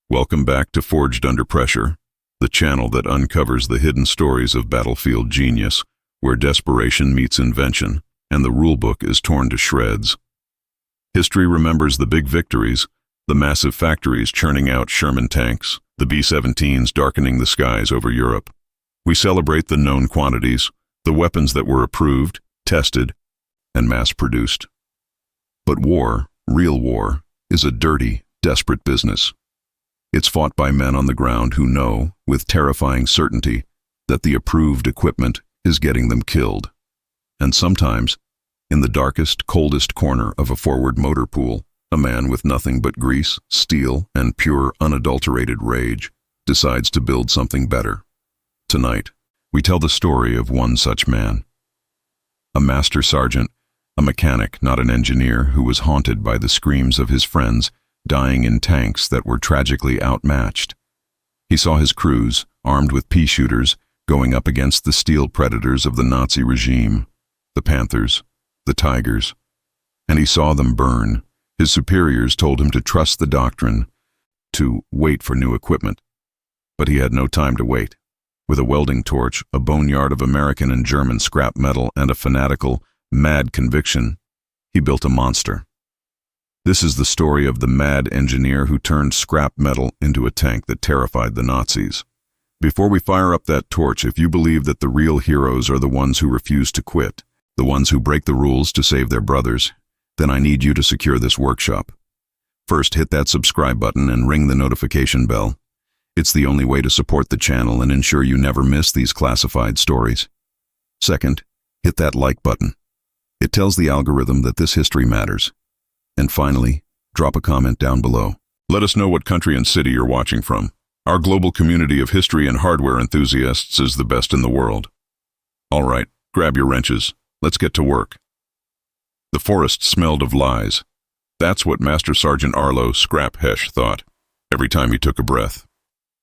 Welcome back to Forged Under Pressure, the channel that uncovers the hidden stories of battlefield genius, where desperation meets invention, and the rulebook is torn to shreds. History remembers the big victories, the massive factories churning out Sherman tanks, the B-17s darkening the skies over Europe. We celebrate the known quantities, the weapons that were approved, tested, and mass-produced. But war, real war, is a dirty, desperate business. It's fought by men on the ground who know, with terrifying certainty, that the approved equipment is getting them killed. And sometimes, in the darkest, coldest corner of a forward motor pool, a man with nothing but grease, steel, and pure, unadulterated rage decides to build something better. Tonight, we tell the story of one such man. A master sergeant, a mechanic, not an engineer, who was haunted by the screams of his friends dying in tanks that were tragically outmatched. He saw his crews, armed with pea shooters, going up against the steel predators of the Nazi regime, the Panthers, the Tigers, and he saw them burn. His superiors told him to trust the doctrine, to wait for new equipment. But he had no time to wait. With a welding torch, a boneyard of American and German scrap metal, and a fanatical, mad conviction, he built a monster. This is the story of the mad engineer who turned scrap metal into a tank that terrified the Nazis. Before we fire up that torch, if you believe that the real heroes are the ones who refuse to quit, the ones who break the rules to save their brothers, then I need you to secure this workshop. First, hit that subscribe button and ring the notification bell. It's the only way to support the channel and ensure you never miss these classified stories. Second, hit that like button. It tells the algorithm that this history matters. And finally, drop a comment down below. Let us know what country and city you're watching from. Our global community of history and hardware enthusiasts is the best in the world. All right, grab your wrenches. Let's get to work. The forest smelled of lies. That's what Master Sergeant Arlo Scrap Hesh thought, every time he took a breath.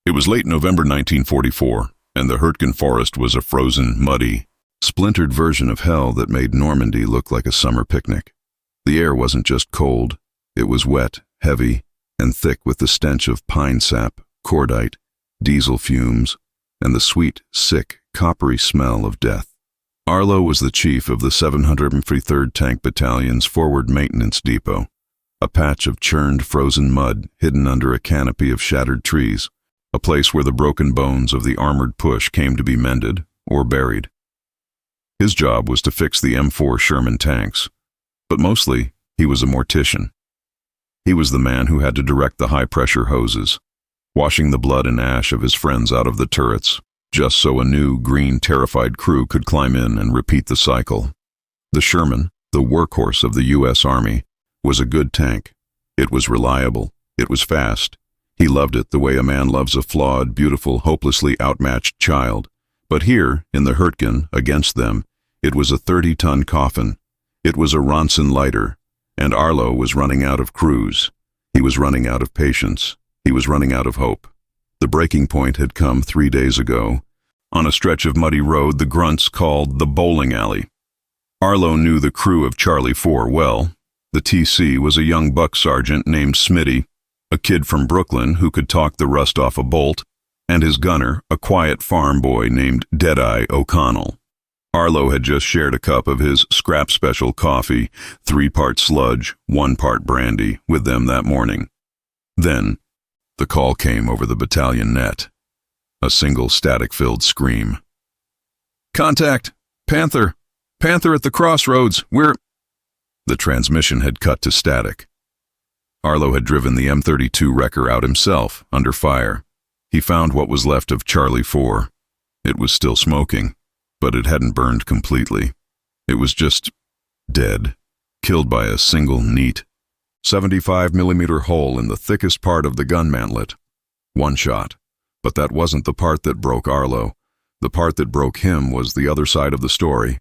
It was late November 1944, and the Hurtgen forest was a frozen, muddy, splintered version of hell that made Normandy look like a summer picnic. The air wasn't just cold, it was wet, heavy, and thick with the stench of pine sap, cordite, diesel fumes, and the sweet, sick, coppery smell of death. Arlo was the chief of the 753rd Tank Battalion's Forward Maintenance Depot, a patch of churned frozen mud hidden under a canopy of shattered trees, a place where the broken bones of the armored push came to be mended or buried. His job was to fix the M4 Sherman tanks, but mostly he was a mortician. He was the man who had to direct the high-pressure hoses, washing the blood and ash of his friends out of the turrets, just so a new, green, terrified crew could climb in and repeat the cycle. The Sherman, the workhorse of the U.S. Army, was a good tank. It was reliable. It was fast. He loved it the way a man loves a flawed, beautiful, hopelessly outmatched child. But here, in the Hurtgen, against them, it was a 30-ton coffin. It was a Ronson lighter, and Arlo was running out of crews. He was running out of patience. He was running out of hope. The breaking point had come 3 days ago, on a stretch of muddy road the grunts called the bowling alley. Arlo knew the crew of Charlie 4 well. The TC was a young buck sergeant named Smitty, a kid from Brooklyn who could talk the rust off a bolt, and his gunner, a quiet farm boy named Deadeye O'Connell. Arlo had just shared a cup of his scrap special coffee, 3-part sludge, 1 part brandy, with them that morning. Then, the call came over the battalion net. A single static-filled scream. "Contact! Panther! Panther at the crossroads! We're—" The transmission had cut to static. Arlo had driven the M32 wrecker out himself, under fire. He found what was left of Charlie 4. It was still smoking, but it hadn't burned completely. It was just dead, killed by a single neat 75mm hole in the thickest part of the gun mantlet. One shot. But that wasn't the part that broke Arlo. The part that broke him was the other side of the story.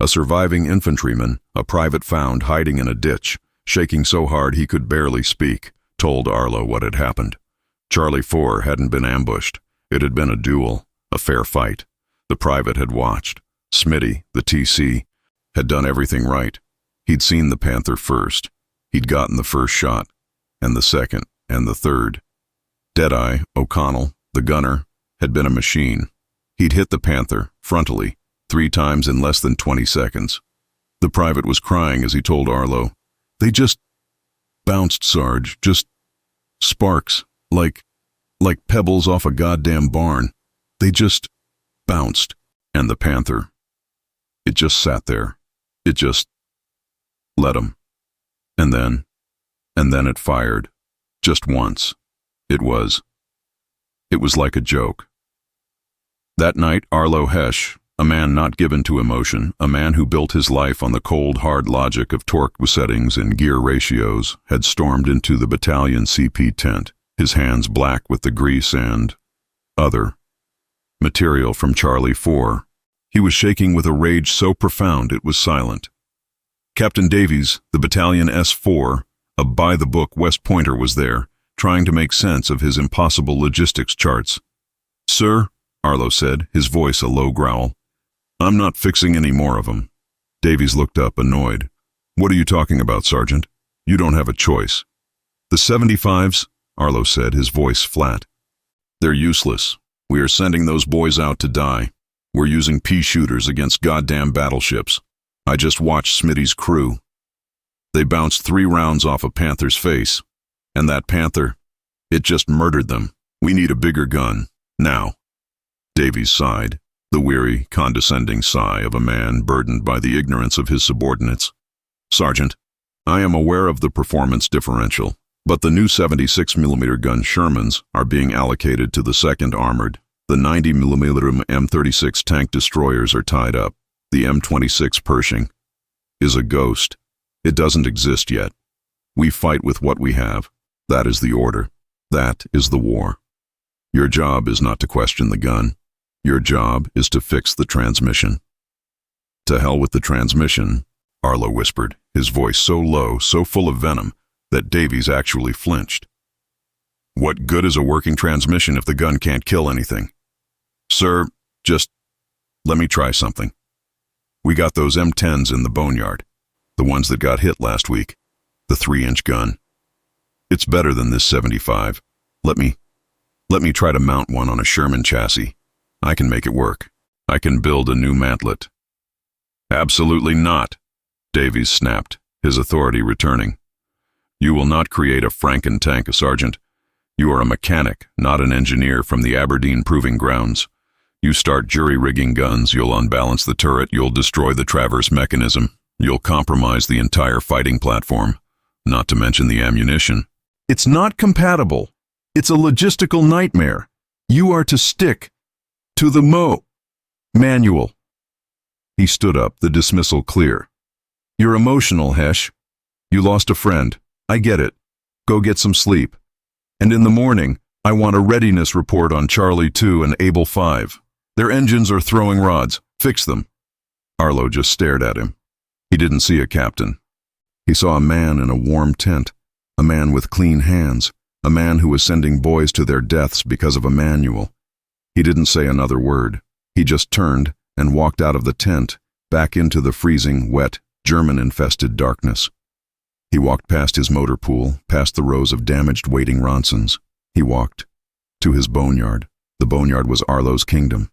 A surviving infantryman, a private found hiding in a ditch, shaking so hard he could barely speak, told Arlo what had happened. Charlie 4 hadn't been ambushed. It had been a duel, a fair fight. The private had watched. Smitty, the TC, had done everything right. He'd seen the Panther first. He'd gotten the first shot, and the second, and the third. Deadeye, O'Connell, the gunner, had been a machine. He'd hit the Panther, frontally, 3 times in less than 20 seconds. The private was crying as he told Arlo, "They just bounced, Sarge, just sparks, like pebbles off a goddamn barn. They just bounced." And the Panther, it just sat there. It just let him. And then it fired. Just once. It was like a joke. That night, Arlo Hesh, a man not given to emotion, a man who built his life on the cold, hard logic of torque settings and gear ratios, had stormed into the battalion CP tent, his hands black with the grease and other material from Charlie 4. He was shaking with a rage so profound it was silent. Captain Davies, the battalion S4, a by-the-book West Pointer, was there, trying to make sense of his impossible logistics charts. "Sir," Arlo said, his voice a low growl, "I'm not fixing any more of them." Davies looked up, annoyed. "What are you talking about, Sergeant? You don't have a choice." "The 75s, Arlo said, his voice flat. "They're useless. We are sending those boys out to die. We're using pea shooters against goddamn battleships. I just watched Smitty's crew. They bounced 3 rounds off a Panther's face. And that Panther, it just murdered them. We need a bigger gun. Now." Davies sighed, the weary, condescending sigh of a man burdened by the ignorance of his subordinates. "Sergeant, I am aware of the performance differential, but the new 76mm gun Shermans are being allocated to the 2nd Armored. The 90mm M36 tank destroyers are tied up. The M26 Pershing is a ghost. It doesn't exist yet. We fight with what we have. That is the order. That is the war. Your job is not to question the gun. Your job is to fix the transmission." "To hell with the transmission," Arlo whispered, his voice so low, so full of venom, that Davies actually flinched. "What good is a working transmission if the gun can't kill anything? Sir, just let me try something. We got those M10s in the boneyard, the ones that got hit last week, the 3-inch gun. It's better than this 75. Let me try to mount one on a Sherman chassis. I can make it work. I can build a new mantlet." "Absolutely not," Davies snapped, his authority returning. "You will not create a Franken tank, Sergeant. You are a mechanic, not an engineer from the Aberdeen Proving Grounds. You start jury-rigging guns, you'll unbalance the turret, you'll destroy the traverse mechanism, you'll compromise the entire fighting platform, not to mention the ammunition. It's not compatible. It's a logistical nightmare. You are to stick to the manual." He stood up, the dismissal clear. "You're emotional, Hesh. You lost a friend. I get it. Go get some sleep. And in the morning, I want a readiness report on Charlie 2 and Able 5. Their engines are throwing rods. Fix them." Arlo just stared at him. He didn't see a captain. He saw a man in a warm tent, a man with clean hands, a man who was sending boys to their deaths because of a manual. He didn't say another word. He just turned and walked out of the tent, back into the freezing, wet, German-infested darkness. He walked past his motor pool, past the rows of damaged waiting Ronsons. He walked to his boneyard. The boneyard was Arlo's kingdom.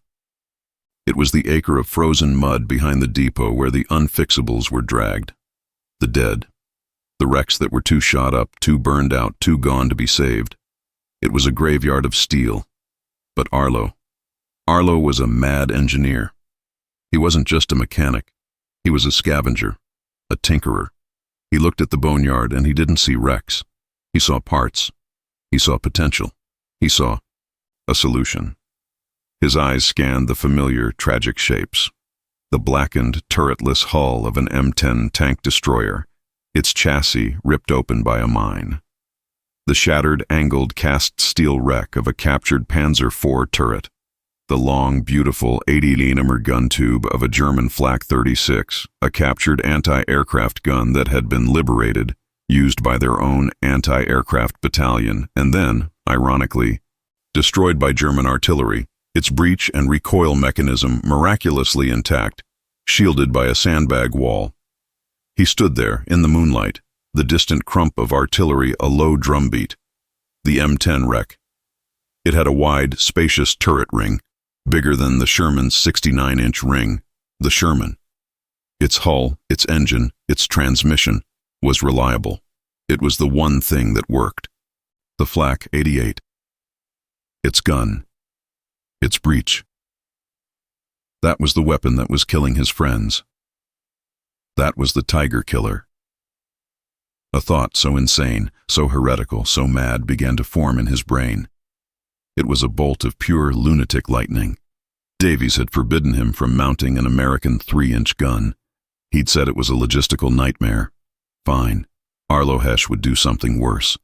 It was the acre of frozen mud behind the depot where the unfixables were dragged. The dead. The wrecks that were too shot up, too burned out, too gone to be saved. It was a graveyard of steel. But Arlo was a mad engineer. He wasn't just a mechanic. He was a scavenger, a tinkerer. He looked at the boneyard and he didn't see wrecks. He saw parts. He saw potential. He saw a solution. His eyes scanned the familiar, tragic shapes. The blackened, turretless hull of an M10 tank destroyer, its chassis ripped open by a mine. The shattered, angled, cast steel wreck of a captured Panzer IV turret. The long, beautiful 80mm gun tube of a German Flak 36, a captured anti-aircraft gun that had been liberated, used by their own anti-aircraft battalion, and then, ironically, destroyed by German artillery, its breech and recoil mechanism miraculously intact, shielded by a sandbag wall. He stood there, in the moonlight, the distant crump of artillery a low drumbeat. The M10 wreck. It had a wide, spacious turret ring, bigger than the Sherman's 69-inch ring. The Sherman. Its hull, its engine, its transmission was reliable. It was the one thing that worked. The Flak 88. Its gun. Its breech. That was the weapon that was killing his friends. That was the Tiger Killer. A thought so insane, so heretical, so mad began to form in his brain. It was a bolt of pure lunatic lightning. Davies had forbidden him from mounting an American 3-inch gun. He'd said it was a logistical nightmare. Fine. Arlo Hesh would do something worse.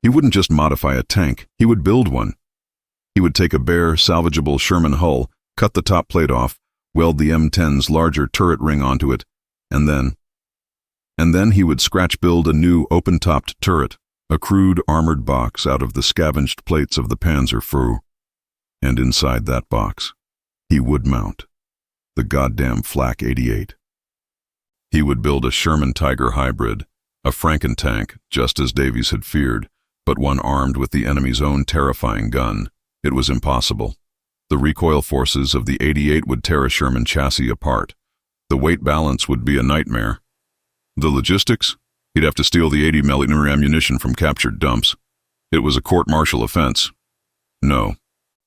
He wouldn't just modify a tank, he would build one. He would take a bare, salvageable Sherman hull, cut the top plate off, weld the M10's larger turret ring onto it, and then he would scratch-build a new open-topped turret, a crude armored box out of the scavenged plates of the Panzer Fru. And inside that box, he would mount the goddamn Flak 88. He would build a Sherman Tiger hybrid, a Frankentank, just as Davies had feared, but one armed with the enemy's own terrifying gun. It was impossible. The recoil forces of the 88 would tear a Sherman chassis apart. The weight balance would be a nightmare. The logistics? He'd have to steal the 80mm ammunition from captured dumps. It was a court-martial offense. No.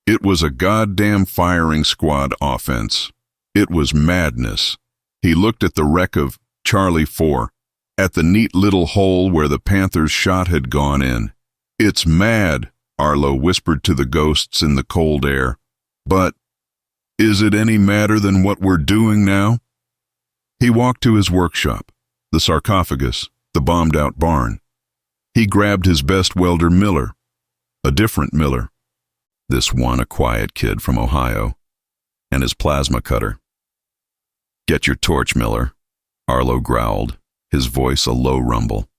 It was a goddamn firing squad offense. It was madness. He looked at the wreck of Charlie 4, at the neat little hole where the Panther's shot had gone in. "It's mad," Arlo whispered to the ghosts in the cold air. "But is it any madder than what we're doing now?" He walked to his workshop, the sarcophagus, the bombed-out barn. He grabbed his best welder, Miller. A different Miller. This one a quiet kid from Ohio. And his plasma cutter. "Get your torch, Miller," Arlo growled, his voice a low rumble.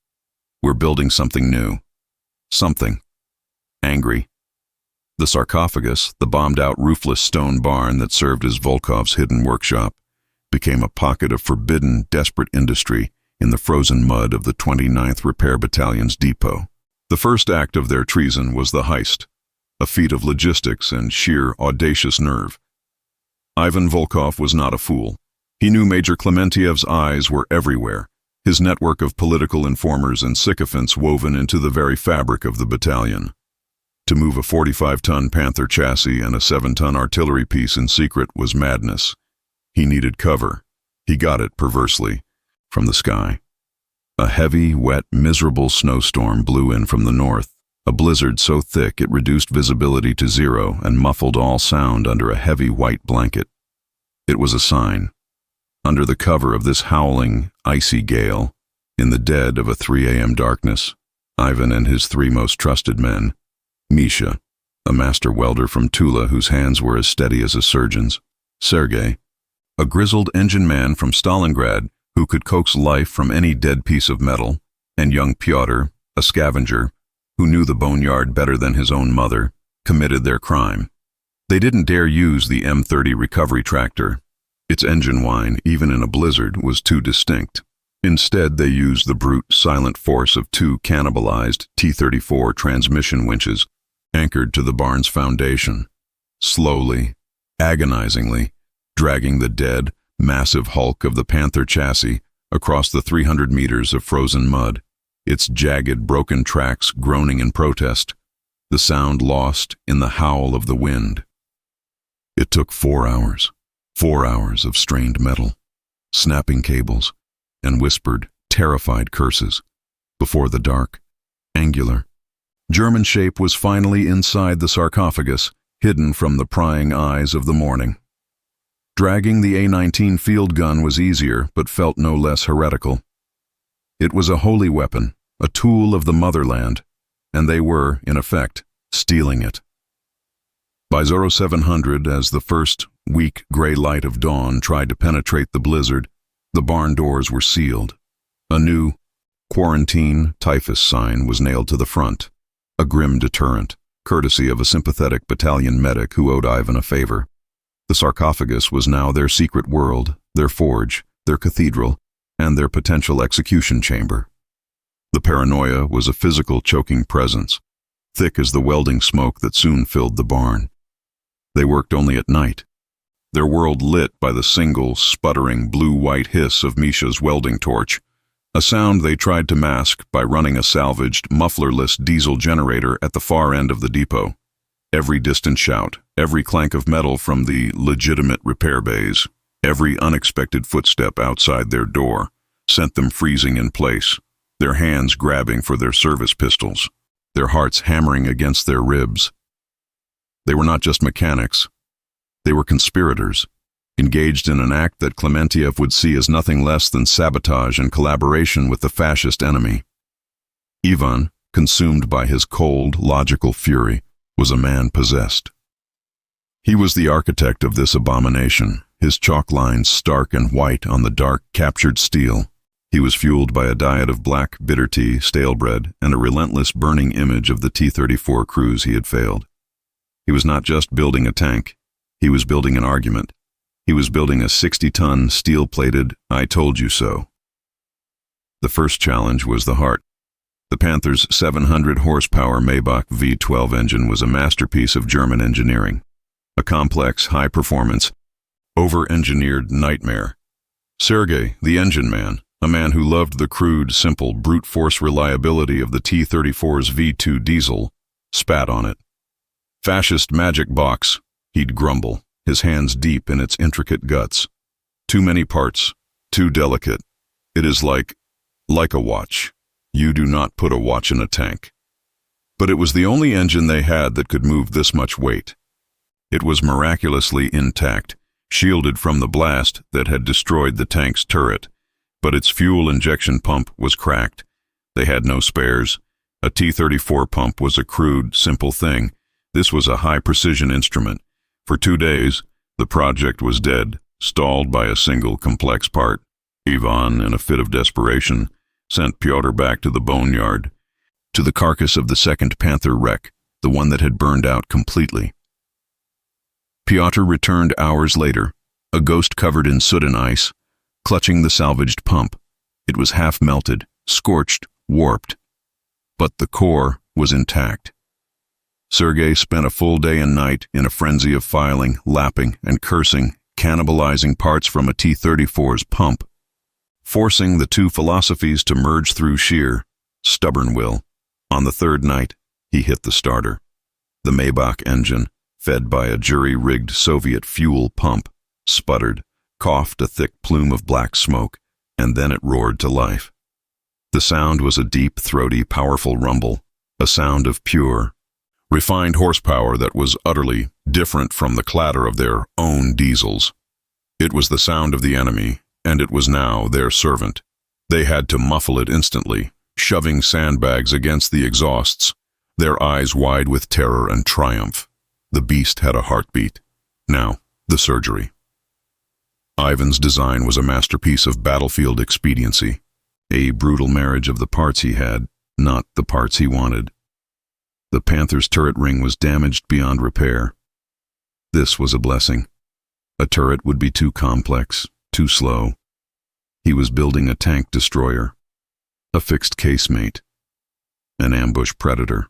"We're building something new. Something. Angry." The sarcophagus, the bombed-out roofless stone barn that served as Volkov's hidden workshop, became a pocket of forbidden, desperate industry in the frozen mud of the 29th Repair Battalion's depot. The first act of their treason was the heist, a feat of logistics and sheer, audacious nerve. Ivan Volkov was not a fool. He knew Major Clementiev's eyes were everywhere, his network of political informers and sycophants woven into the very fabric of the battalion. To move a 45-ton Panther chassis and a 7-ton artillery piece in secret was madness. He needed cover. He got it, perversely, from the sky. A heavy, wet, miserable snowstorm blew in from the north, a blizzard so thick it reduced visibility to zero and muffled all sound under a heavy white blanket. It was a sign. Under the cover of this howling, icy gale, in the dead of a 3 a.m. darkness, Ivan and his 3 most trusted men, Misha, a master welder from Tula whose hands were as steady as a surgeon's, Sergei, a grizzled engine man from Stalingrad who could coax life from any dead piece of metal, and young Pyotr, a scavenger, who knew the boneyard better than his own mother, committed their crime. They didn't dare use the M30 recovery tractor. Its engine whine, even in a blizzard, was too distinct. Instead, they used the brute, silent force of 2 cannibalized T-34 transmission winches anchored to the barn's foundation, slowly, agonizingly, dragging the dead, massive hulk of the Panther chassis across the 300 meters of frozen mud, its jagged, broken tracks groaning in protest, the sound lost in the howl of the wind. It took 4 hours. 4 hours of strained metal, snapping cables, and whispered, terrified curses, before the dark, angular, German shape was finally inside the sarcophagus, hidden from the prying eyes of the morning. Dragging the A-19 field gun was easier, but felt no less heretical. It was a holy weapon, a tool of the motherland, and they were, in effect, stealing it. By 0700, as the first weak gray light of dawn tried to penetrate the blizzard, the barn doors were sealed. A new quarantine typhus sign was nailed to the front, a grim deterrent, courtesy of a sympathetic battalion medic who owed Ivan a favor. The sarcophagus was now their secret world, their forge, their cathedral, and their potential execution chamber. The paranoia was a physical choking presence. thick as the welding smoke that soon filled the barn. They worked only at night, their world lit by the single, sputtering, blue-white hiss of Misha's welding torch, a sound they tried to mask by running a salvaged, mufflerless diesel generator at the far end of the depot. Every distant shout, every clank of metal from the legitimate repair bays, every unexpected footstep outside their door sent them freezing in place, their hands grabbing for their service pistols, their hearts hammering against their ribs. They were not just mechanics. They were conspirators, engaged in an act that Klementiev would see as nothing less than sabotage and collaboration with the fascist enemy. Ivan, consumed by his cold, logical fury, was a man possessed. He was the architect of this abomination, his chalk lines stark and white on the dark, captured steel. He was fueled by a diet of black, bitter tea, stale bread, and a relentless, burning image of the T-34 crews he had failed. He was not just building a tank. He was building an argument. He was building a 60-ton, steel-plated, I told you so. The first challenge was the heart. The Panther's 700-horsepower Maybach V12 engine was a masterpiece of German engineering, a complex, high-performance, over-engineered nightmare. Sergei, the engine man, a man who loved the crude, simple, brute-force reliability of the T-34's V2 diesel, spat on it. Fascist magic box, he'd grumble, his hands deep in its intricate guts. Too many parts, too delicate. It is like a watch. You do not put a watch in a tank. But it was the only engine they had that could move this much weight. It was miraculously intact, shielded from the blast that had destroyed the tank's turret, but its fuel injection pump was cracked. They had no spares. A T-34 pump was a crude, simple thing. This was a high-precision instrument. For 2 days, the project was dead, stalled by a single complex part. Ivan, in a fit of desperation, sent Pyotr back to the boneyard, to the carcass of the second Panther wreck, the one that had burned out completely. Pyotr returned hours later, a ghost covered in soot and ice, clutching the salvaged pump. It was half melted, scorched, warped. But the core was intact. Sergei spent a full day and night in a frenzy of filing, lapping, and cursing, cannibalizing parts from a T-34's pump, forcing the two philosophies to merge through sheer, stubborn will. On the third night, he hit the starter. The Maybach engine, fed by a jury-rigged Soviet fuel pump, sputtered, coughed a thick plume of black smoke, and then it roared to life. The sound was a deep, throaty, powerful rumble, a sound of pure, refined horsepower that was utterly different from the clatter of their own diesels. It was the sound of the enemy, and it was now their servant. They had to muffle it instantly, shoving sandbags against the exhausts, their eyes wide with terror and triumph. The beast had a heartbeat. Now, the surgery. Ivan's design was a masterpiece of battlefield expediency, a brutal marriage of the parts he had, not the parts he wanted. The Panther's turret ring was damaged beyond repair. This was a blessing. A turret would be too complex, too slow. He was building a tank destroyer, a fixed casemate, an ambush predator.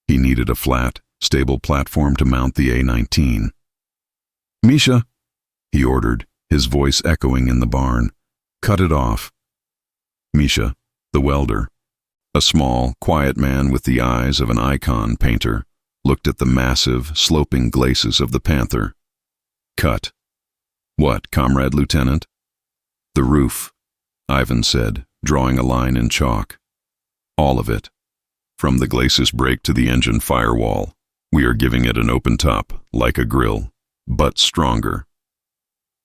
He needed a flat, stable platform to mount the A-19. "Misha," he ordered, his voice echoing in the barn. "Cut it off." Misha, the welder, a small, quiet man with the eyes of an icon painter, looked at the massive, sloping glacis of the Panther. "Cut. What, Comrade Lieutenant?" "The roof," Ivan said, drawing a line in chalk. "All of it. From the glacis break to the engine firewall. We are giving it an open top, like a grill, but stronger."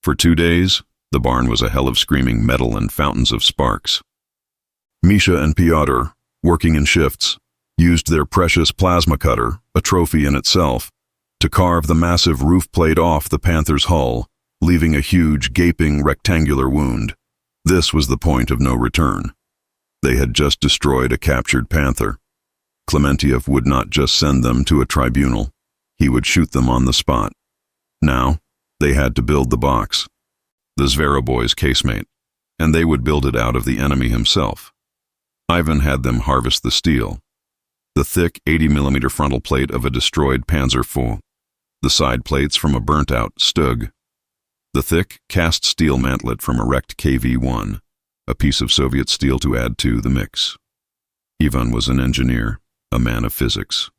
For 2 days, the barn was a hell of screaming metal and fountains of sparks. Misha and Pyotr, working in shifts, used their precious plasma cutter, a trophy in itself, to carve the massive roof plate off the Panther's hull, leaving a huge, gaping, rectangular wound. This was the point of no return. They had just destroyed a captured Panther. Klementiev would not just send them to a tribunal. He would shoot them on the spot. Now, they had to build the box, the Zveroboy's casemate, and they would build it out of the enemy himself. Ivan had them harvest the steel. the thick 80mm frontal plate of a destroyed Panzer IV, the side plates from a burnt-out Stug, the thick cast steel mantlet from a wrecked KV-1, a piece of Soviet steel to add to the mix. Ivan was an engineer, a man of physics.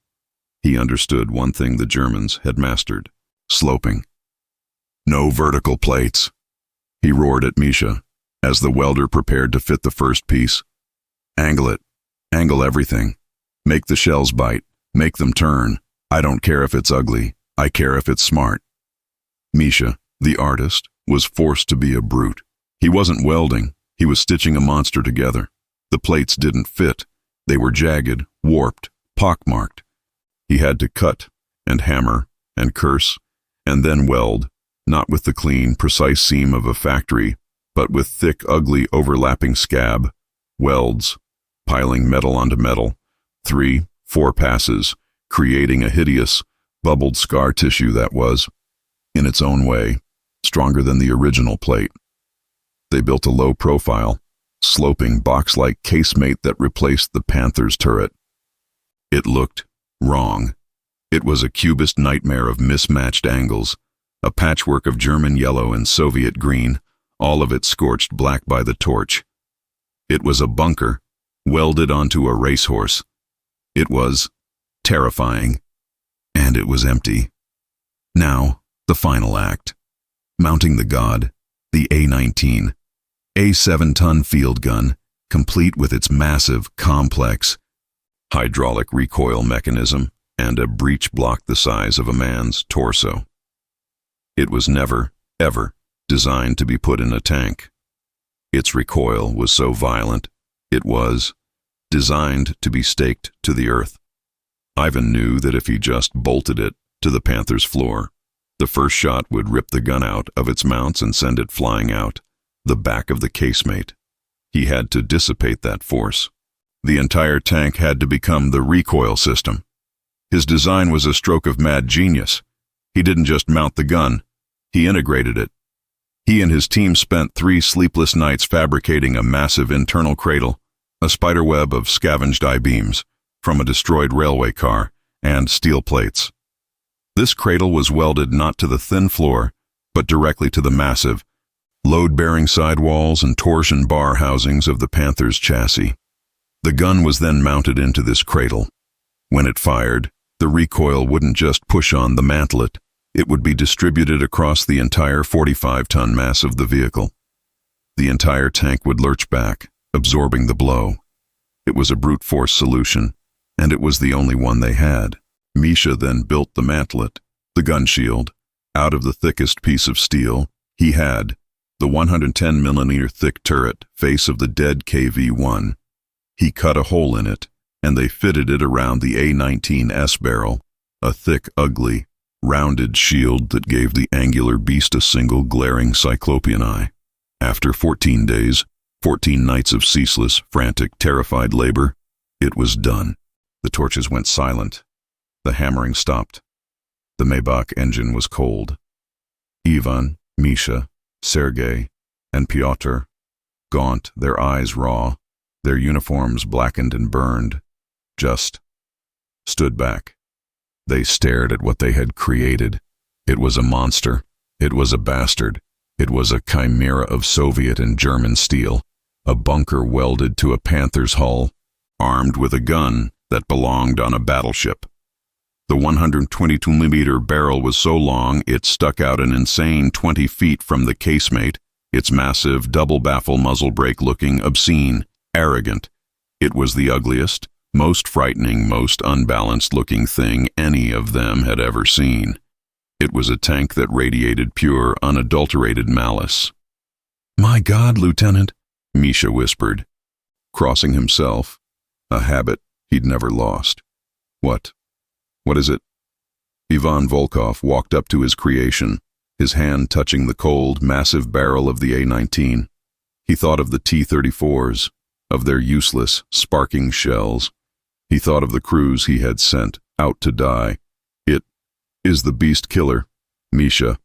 He understood one thing the Germans had mastered: sloping. "No vertical plates," he roared at Misha, as the welder prepared to fit the first piece. "Angle it. Angle everything. Make the shells bite. Make them turn. I don't care if it's ugly. I care if it's smart." Misha, the artist, was forced to be a brute. He wasn't welding. He was stitching a monster together. The plates didn't fit. They were jagged, warped, pockmarked. He had to cut and hammer and curse and then weld, not with the clean, precise seam of a factory, but with thick, ugly, overlapping scab, welds, piling metal onto metal, 3, 4 passes, creating a hideous, bubbled scar tissue that was, in its own way, stronger than the original plate. They built a low-profile, sloping, box-like casemate that replaced the Panther's turret. It looked wrong. It was a cubist nightmare of mismatched angles, a patchwork of German yellow and Soviet green, all of it scorched black by the torch. It was a bunker, welded onto a racehorse. It was terrifying, and it was empty. Now, the final act. Mounting the God, the A-19, a 7-ton field gun, complete with its massive, complex, hydraulic recoil mechanism and a breech block the size of a man's torso. It was never, ever designed to be put in a tank. Its recoil was so violent, it was designed to be staked to the earth. Ivan knew that if he just bolted it to the Panther's floor, the first shot would rip the gun out of its mounts and send it flying out the back of the casemate. He had to dissipate that force. The entire tank had to become the recoil system. His design was a stroke of mad genius. He didn't just mount the gun, he integrated it. He and his team spent 3 sleepless nights fabricating a massive internal cradle, a spiderweb of scavenged I-beams from a destroyed railway car, and steel plates. This cradle was welded not to the thin floor, but directly to the massive, load-bearing sidewalls and torsion bar housings of the Panther's chassis. The gun was then mounted into this cradle. When it fired, the recoil wouldn't just push on the mantlet, it would be distributed across the entire 45-ton mass of the vehicle. The entire tank would lurch back, absorbing the blow. It was a brute force solution, and it was the only one they had. Misha then built the mantlet, the gun shield, out of the thickest piece of steel he had, the 110mm thick turret face of the dead KV-1. He cut a hole in it, and they fitted it around the A-19's barrel, a thick, ugly, rounded shield that gave the angular beast a single glaring cyclopean eye. After 14 days, 14 nights of ceaseless, frantic, terrified labor, it was done. The torches went silent. The hammering stopped. The Maybach engine was cold. Ivan, Misha, Sergei, and Pyotr, gaunt, their eyes raw, their uniforms blackened and burned, just stood back. They stared at what they had created. It was a monster. It was a bastard. It was a chimera of Soviet and German steel, a bunker welded to a Panther's hull, armed with a gun that belonged on a battleship. The 122mm barrel was so long it stuck out an insane 20 feet from the casemate, its massive double-baffle muzzle brake looking obscene, arrogant. It was the ugliest, most frightening, most unbalanced-looking thing any of them had ever seen. It was a tank that radiated pure, unadulterated malice. "My God, Lieutenant," Misha whispered, crossing himself, a habit he'd never lost. What is it?" Ivan Volkov walked up to his creation, his hand touching the cold, massive barrel of the A-19. He thought of the T-34s, of their useless, sparking shells. He thought of the crews he had sent out to die. "It is the beast killer, Misha,"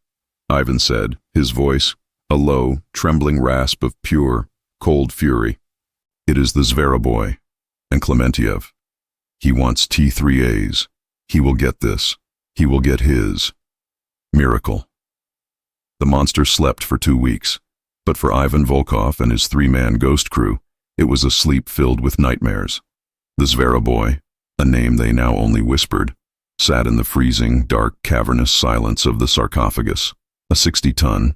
Ivan said, his voice a low, trembling rasp of pure, cold fury. "It is the Zveroboy and Klementiev." He wants T3As. He will get this. He will get his. Miracle. The monster slept for 2 weeks, but for Ivan Volkov and his 3-man ghost crew, it was a sleep filled with nightmares. The Zveroboy, a name they now only whispered, sat in the freezing, dark, cavernous silence of the sarcophagus, a 60-ton,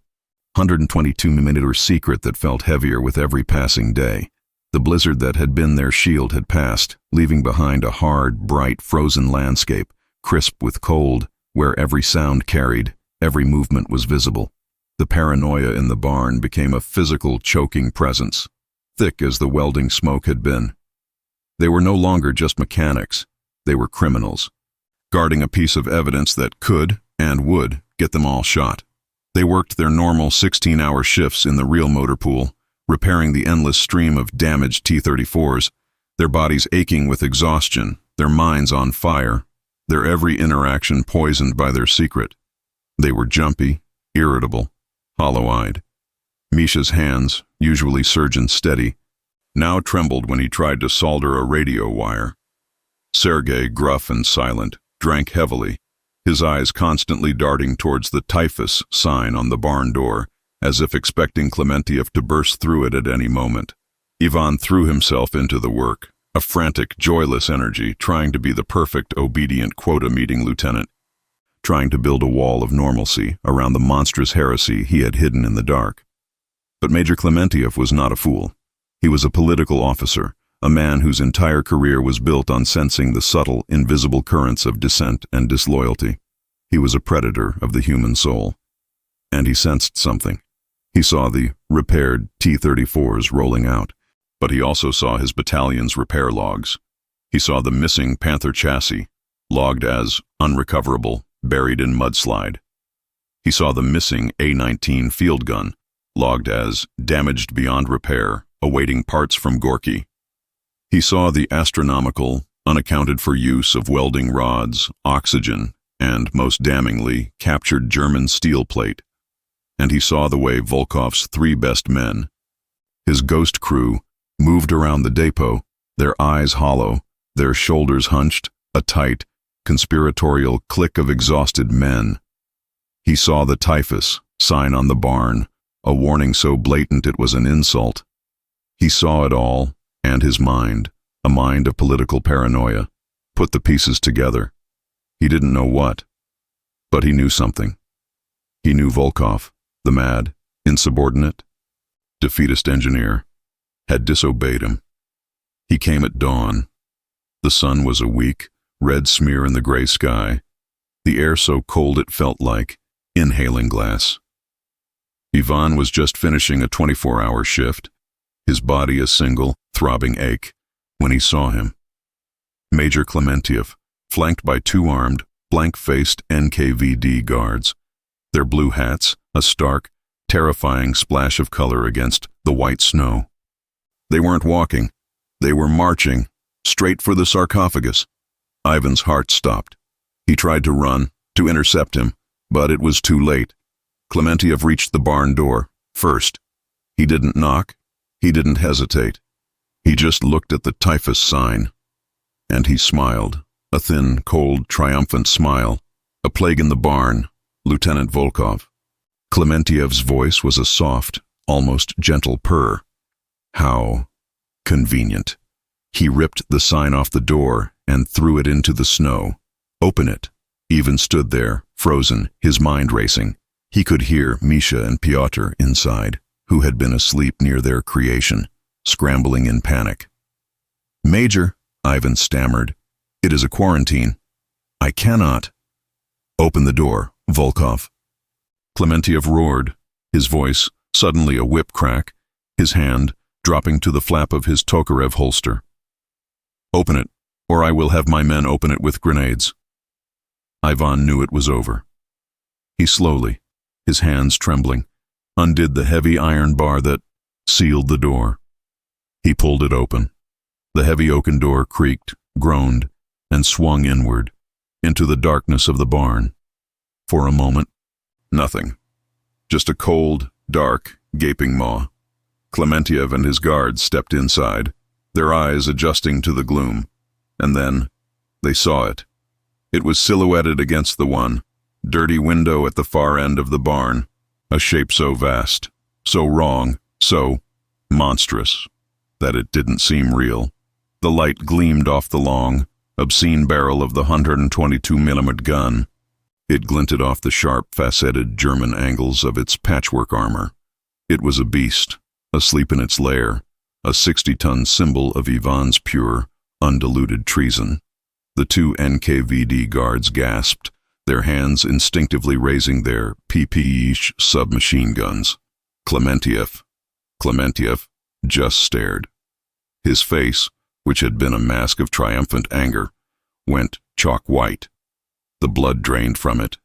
122mm secret that felt heavier with every passing day. The blizzard that had been their shield had passed, leaving behind a hard, bright, frozen landscape, crisp with cold, where every sound carried, every movement was visible. The paranoia in the barn became a physical, choking presence, thick as the welding smoke had been. They were no longer just mechanics. They were criminals, guarding a piece of evidence that could and would get them all shot. They worked their normal 16-hour shifts in the real motor pool, repairing the endless stream of damaged T-34s, their bodies aching with exhaustion, their minds on fire, their every interaction poisoned by their secret. They were jumpy, irritable, hollow-eyed. Misha's hands, usually surgeon steady, now trembled when he tried to solder a radio wire. Sergei, gruff and silent, drank heavily, his eyes constantly darting towards the typhus sign on the barn door, as if expecting Klementiev to burst through it at any moment. Ivan threw himself into the work, a frantic, joyless energy, trying to be the perfect, obedient quota-meeting lieutenant, trying to build a wall of normalcy around the monstrous heresy he had hidden in the dark. But Major Klementiev was not a fool. He was a political officer, a man whose entire career was built on sensing the subtle, invisible currents of dissent and disloyalty. He was a predator of the human soul. And he sensed something. He saw the repaired T-34s rolling out, but he also saw his battalion's repair logs. He saw the missing Panther chassis, logged as unrecoverable, buried in mudslide. He saw the missing A-19 field gun, logged as damaged beyond repair, awaiting parts from Gorky. He saw the astronomical, unaccounted-for use of welding rods, oxygen, and, most damningly, captured German steel plate. And he saw the way Volkov's 3 best men, his ghost crew, moved around the depot, their eyes hollow, their shoulders hunched, a tight, conspiratorial clique of exhausted men. He saw the typhus sign on the barn, a warning so blatant it was an insult. He saw it all, and his mind, a mind of political paranoia, put the pieces together. He didn't know what, but he knew something. He knew Volkov, the mad, insubordinate, defeatist engineer, had disobeyed him. He came at dawn. The sun was a weak, red smear in the gray sky, the air so cold it felt like inhaling glass. Ivan was just finishing a 24-hour shift, his body a single, throbbing ache, when he saw him. Major Klementiev, flanked by 2 armed, blank-faced NKVD guards, their blue hats a stark, terrifying splash of color against the white snow. They weren't walking. They were marching, straight for the sarcophagus. Ivan's heart stopped. He tried to run, to intercept him, but it was too late. Klementiev reached the barn door, first. He didn't knock. He didn't hesitate. He just looked at the typhus sign. And he smiled, a thin, cold, triumphant smile. A plague in the barn, Lieutenant Volkov. Klementiev's voice was a soft, almost gentle purr. How convenient. He ripped the sign off the door and threw it into the snow. Open it. Ivan stood there, frozen, his mind racing. He could hear Misha and Pyotr inside, who had been asleep near their creation, scrambling in panic. "Major," Ivan stammered, "it is a quarantine. I cannot." "Open the door, Volkov." Klementiev roared, his voice suddenly a whip crack, his hand dropping to the flap of his Tokarev holster. "Open it, or I will have my men open it with grenades." Ivan knew it was over. He slowly, his hands trembling, undid the heavy iron bar that sealed the door. He pulled it open. The heavy oaken door creaked, groaned, and swung inward, into the darkness of the barn. For a moment, nothing. Just a cold, dark, gaping maw. Klementiev and his guards stepped inside, their eyes adjusting to the gloom, and then, They saw it. It was silhouetted against the one, dirty window at the far end of the barn, a shape so vast, so wrong, so monstrous, that it didn't seem real. The light gleamed off the long, obscene barrel of the 122mm gun. It glinted off the sharp, faceted German angles of its patchwork armor. It was a beast, asleep in its lair, a 60-ton symbol of Ivan's pure, undiluted treason. The two NKVD guards gasped, their hands instinctively raising their PPE submachine guns. Klementiev just stared. His face, which had been a mask of triumphant anger, went chalk white. The blood drained from it,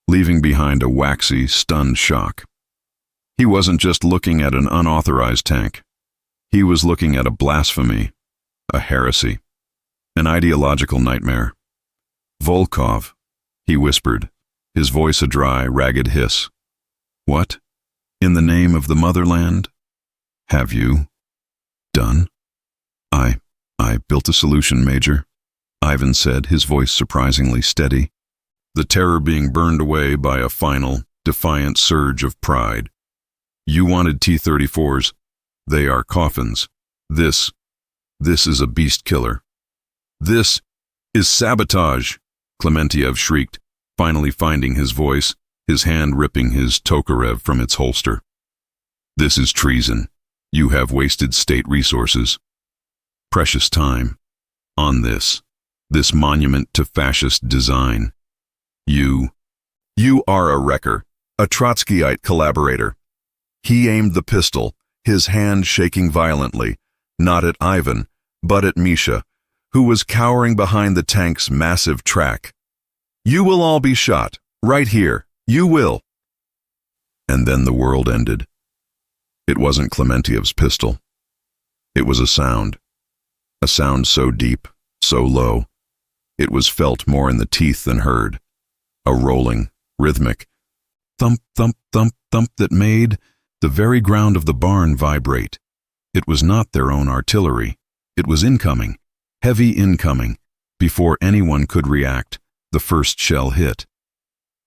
leaving behind a waxy, stunned shock. He wasn't just looking at an unauthorized tank. He was looking at a blasphemy, a heresy, an ideological nightmare. "Volkov," he whispered, his voice a dry, ragged hiss. "What, in the name of the motherland, have you done?" I built a solution, Major," Ivan said, his voice surprisingly steady, the terror being burned away by a final, defiant surge of pride. "You wanted T-34s. They are coffins. This is a beast killer. This is sabotage," Klementiev shrieked, finally finding his voice, his hand ripping his Tokarev from its holster. "This is treason. You have wasted state resources. Precious time. On this monument to fascist design. You are a wrecker, a Trotskyite collaborator." He aimed the pistol, his hand shaking violently, not at Ivan, but at Misha, who was cowering behind the tank's massive track. "You will all be shot, right here. You will." And then the world ended. It wasn't Klementiev's pistol. It was a sound so deep, so low. It was felt more in the teeth than heard. A rolling, rhythmic thump, thump, thump, thump that made the very ground of the barn vibrate. It was not their own artillery. It was incoming, heavy incoming. Before anyone could react, the first shell hit.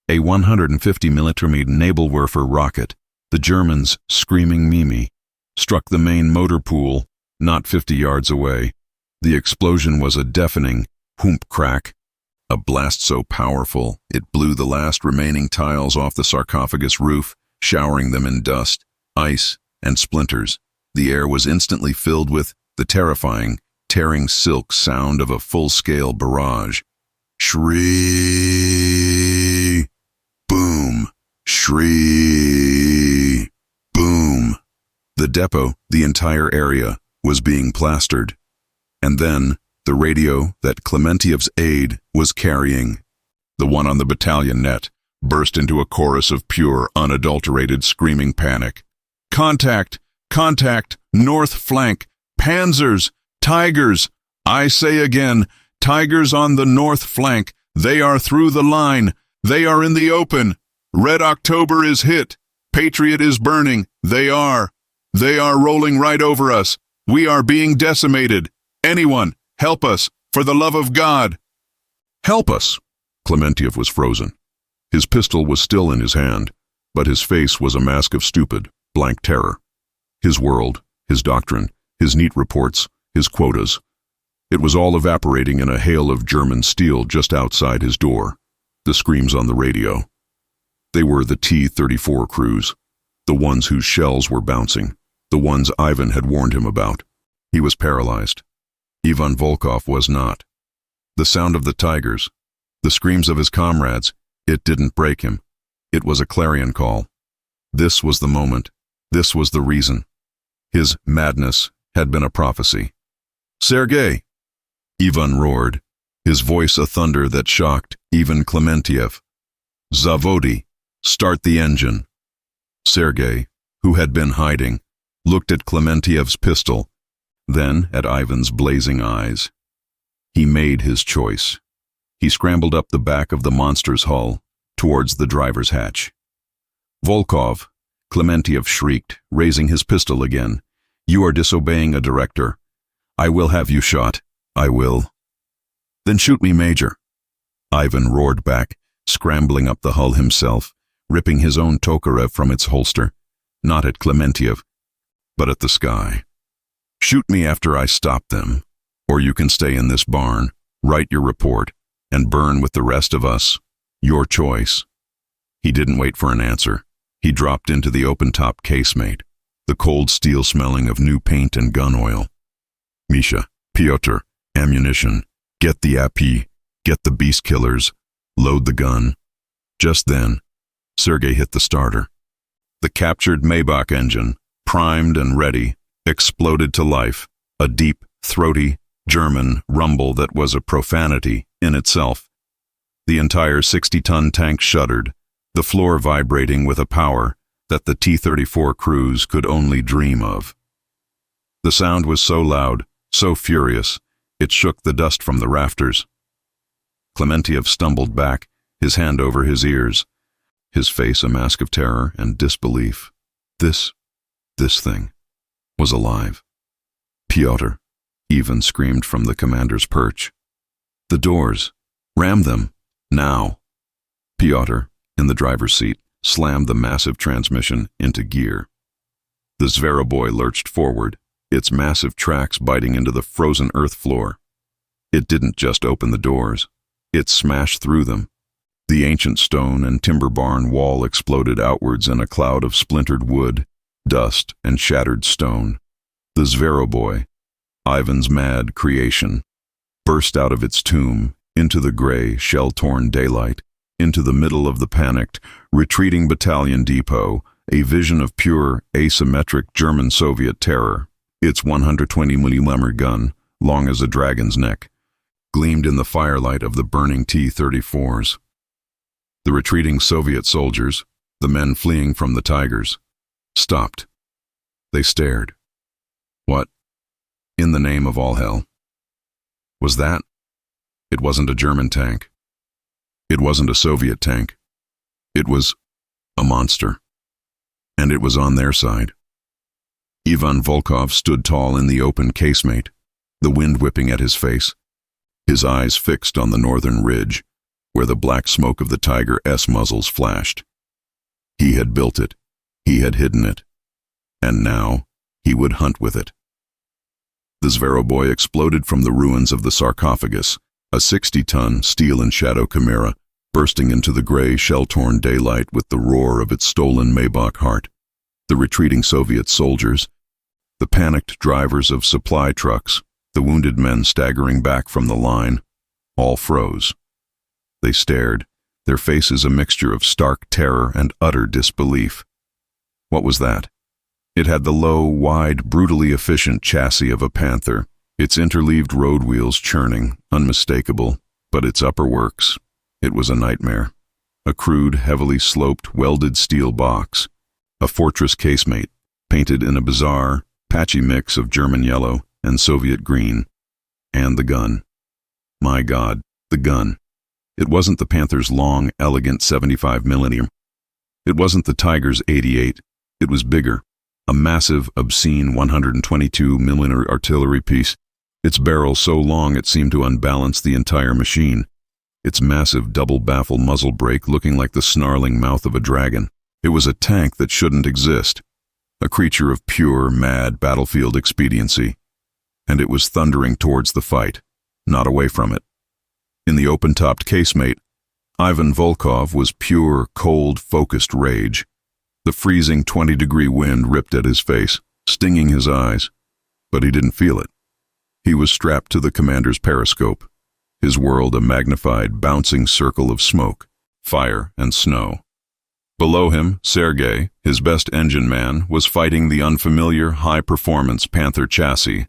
A 150mm Nebelwerfer rocket, the Germans' screaming Mimi, struck the main motor pool, not 50 yards away. The explosion was a deafening whoomp crack, a blast so powerful it blew the last remaining tiles off the sarcophagus roof, showering them in dust, ice, and splinters. The air was instantly filled with the terrifying, tearing silk sound of a full-scale barrage. Shriek! Boom! Shriek! Boom! The depot, the entire area, was being plastered. And then, the radio that Klementiev's aide was carrying, the one on the battalion net, burst into a chorus of pure, unadulterated screaming panic. "Contact! Contact! North flank! Panzers! Tigers! I say again, Tigers on the north flank! They are through the line! They are in the open! Red October is hit! Patriot is burning! They are rolling right over us! We are being decimated! Anyone, help us, for the love of God!" "Help us!" Klementiev was frozen. His pistol was still in his hand, but his face was a mask of stupid, blank terror. His world, his doctrine, his neat reports, his quotas. It was all evaporating in a hail of German steel just outside his door. The screams on the radio. They were the T-34 crews, the ones whose shells were bouncing, the ones Ivan had warned him about. He was paralyzed. Ivan Volkov was not. The sound of the Tigers, the screams of his comrades, it didn't break him. It was a clarion call. This was the moment. This was the reason. His madness had been a prophecy. "Sergei!" Ivan roared, his voice a thunder that shocked even Klementiev. "Zavodi, start the engine." Sergei, who had been hiding, looked at Klementiev's pistol, then at Ivan's blazing eyes. He made his choice. He scrambled up the back of the monster's hull, towards the driver's hatch. "Volkov," Klementiev shrieked, raising his pistol again. "You are disobeying a director. I will have you shot. I will." Then shoot me, Major. Ivan roared back, scrambling up the hull himself, ripping his own Tokarev from its holster, not at Klementiev, but at the sky. Shoot me after I stop them, or you can stay in this barn, write your report, and burn with the rest of us. Your choice. He didn't wait for an answer. He dropped into the open-top casemate, the cold steel smelling of new paint and gun oil. Misha, Pyotr, ammunition, get the AP, get the beast killers, load the gun. Just then, Sergei hit the starter. The captured Maybach engine, primed and ready, exploded to life, a deep, throaty, German rumble that was a profanity in itself. The entire 60-ton tank shuddered, the floor vibrating with a power that the T-34 crews could only dream of. The sound was so loud, so furious, it shook the dust from the rafters. Klementiev stumbled back, his hand over his ears, his face a mask of terror and disbelief. This thing was alive. Pyotr, Ivan screamed from the commander's perch. The doors. Ram them. Now. Pyotr, in the driver's seat, slammed the massive transmission into gear. The Zveroboy lurched forward, its massive tracks biting into the frozen earth floor. It didn't just open the doors. It smashed through them. The ancient stone and timber barn wall exploded outwards in a cloud of splintered wood, dust, and shattered stone. The Zveroboy, Ivan's mad creation, burst out of its tomb into the gray, shell-torn daylight, into the middle of the panicked, retreating battalion depot, a vision of pure, asymmetric German-Soviet terror. Its 120mm gun, long as a dragon's neck, gleamed in the firelight of the burning T-34s. The retreating Soviet soldiers, the men fleeing from the Tigers, stopped. They stared. What, in the name of all hell, was that? It wasn't a German tank. It wasn't a Soviet tank. It was a monster. And it was on their side. Ivan Volkov stood tall in the open casemate, the wind whipping at his face, his eyes fixed on the northern ridge, where the black smoke of the Tiger S muzzles flashed. He had built it. He had hidden it. And now he would hunt with it. The Zveroboy exploded from the ruins of the sarcophagus, a 60-ton steel and shadow chimera, bursting into the gray, shell-torn daylight with the roar of its stolen Maybach heart. The retreating Soviet soldiers, the panicked drivers of supply trucks, the wounded men staggering back from the line, all froze. They stared, their faces a mixture of stark terror and utter disbelief. What was that? It had the low, wide, brutally efficient chassis of a Panther, its interleaved road wheels churning, unmistakable, but its upper works. It was a nightmare. A crude, heavily sloped, welded steel box. A fortress casemate, painted in a bizarre, patchy mix of German yellow and Soviet green. And the gun. My God, the gun. It wasn't the Panther's long, elegant 75mm. It wasn't the Tiger's 88. It was bigger. A massive, obscene 122mm artillery piece. Its barrel so long it seemed to unbalance the entire machine. Its massive double-baffle muzzle brake looking like the snarling mouth of a dragon. It was a tank that shouldn't exist. A creature of pure, mad battlefield expediency. And it was thundering towards the fight, not away from it. In the open-topped casemate, Ivan Volkov was pure, cold, focused rage. The freezing 20-degree wind ripped at his face, stinging his eyes, but he didn't feel it. He was strapped to the commander's periscope, his world a magnified, bouncing circle of smoke, fire, and snow. Below him, Sergei, his best engine man, was fighting the unfamiliar, high-performance Panther chassis,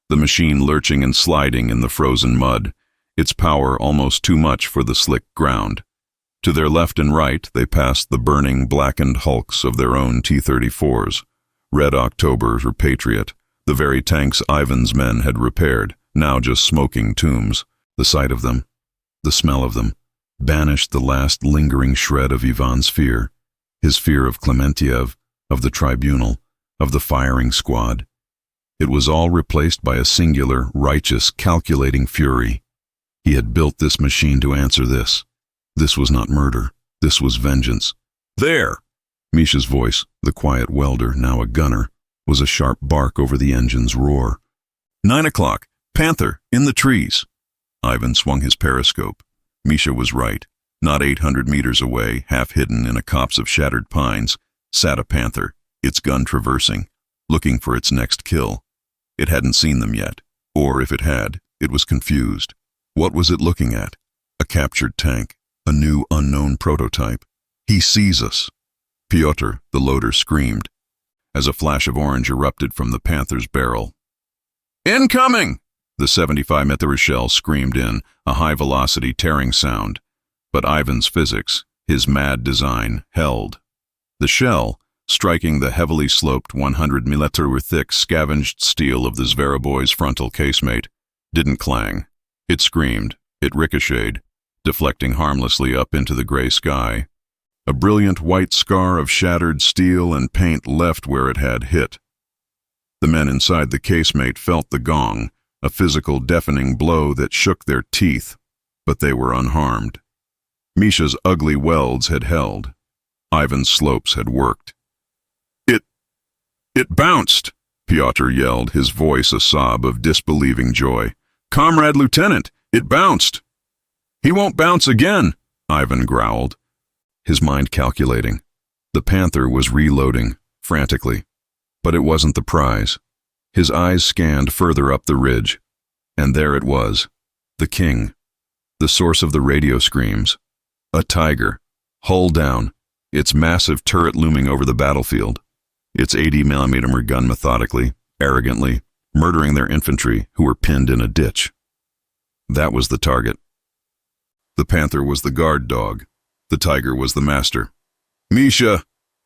the machine lurching and sliding in the frozen mud, its power almost too much for the slick ground. To their left and right, they passed the burning, blackened hulks of their own T-34s, Red October or Patriot, the very tanks Ivan's men had repaired, now just smoking tombs. The sight of them, the smell of them, banished the last lingering shred of Ivan's fear, his fear of Klementiev, of the tribunal, of the firing squad. It was all replaced by a singular, righteous, calculating fury. He had built this machine to answer this. This was not murder. This was vengeance. There! Misha's voice, the quiet welder, now a gunner, was a sharp bark over the engine's roar. 9 o'clock. Panther, in the trees. Ivan swung his periscope. Misha was right. Not 800 meters away, half hidden in a copse of shattered pines, sat a panther, its gun traversing, looking for its next kill. It hadn't seen them yet, or if it had, it was confused. What was it looking at? A captured tank, a new unknown prototype. He sees us. Pyotr, the loader, screamed, as a flash of orange erupted from the panther's barrel. Incoming! The 75mm shell screamed in, a high-velocity tearing sound. But Ivan's physics, his mad design, held. The shell, striking the heavily sloped 100mm thick scavenged steel of the Zveroboy's frontal casemate, didn't clang. It screamed, it ricocheted, deflecting harmlessly up into the gray sky. A brilliant white scar of shattered steel and paint left where it had hit. The men inside the casemate felt the gong, a physical deafening blow that shook their teeth, but they were unharmed. Misha's ugly welds had held. Ivan's slopes had worked. It bounced, Pyotr yelled, his voice a sob of disbelieving joy. Comrade Lieutenant, it bounced. He won't bounce again, Ivan growled, his mind calculating. The panther was reloading, frantically. But it wasn't the prize. His eyes scanned further up the ridge, and there it was, the king, the source of the radio screams. A tiger, hull down, its massive turret looming over the battlefield, its 80mm gun methodically, arrogantly, murdering their infantry who were pinned in a ditch. That was the target. The panther was the guard dog. The tiger was the master. Misha,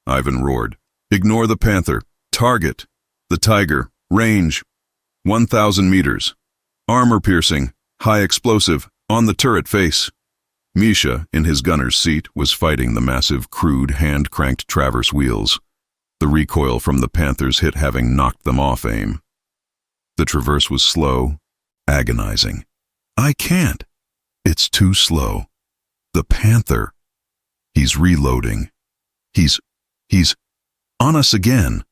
Ivan roared. Ignore the panther. Target. The tiger. Range. 1,000 meters. Armor piercing. High explosive. On the turret face. Misha, in his gunner's seat, was fighting the massive, crude, hand-cranked traverse wheels, the recoil from the panther's hit having knocked them off aim. The traverse was slow, agonizing. I can't. It's too slow. The panther. He's reloading. He's on us again.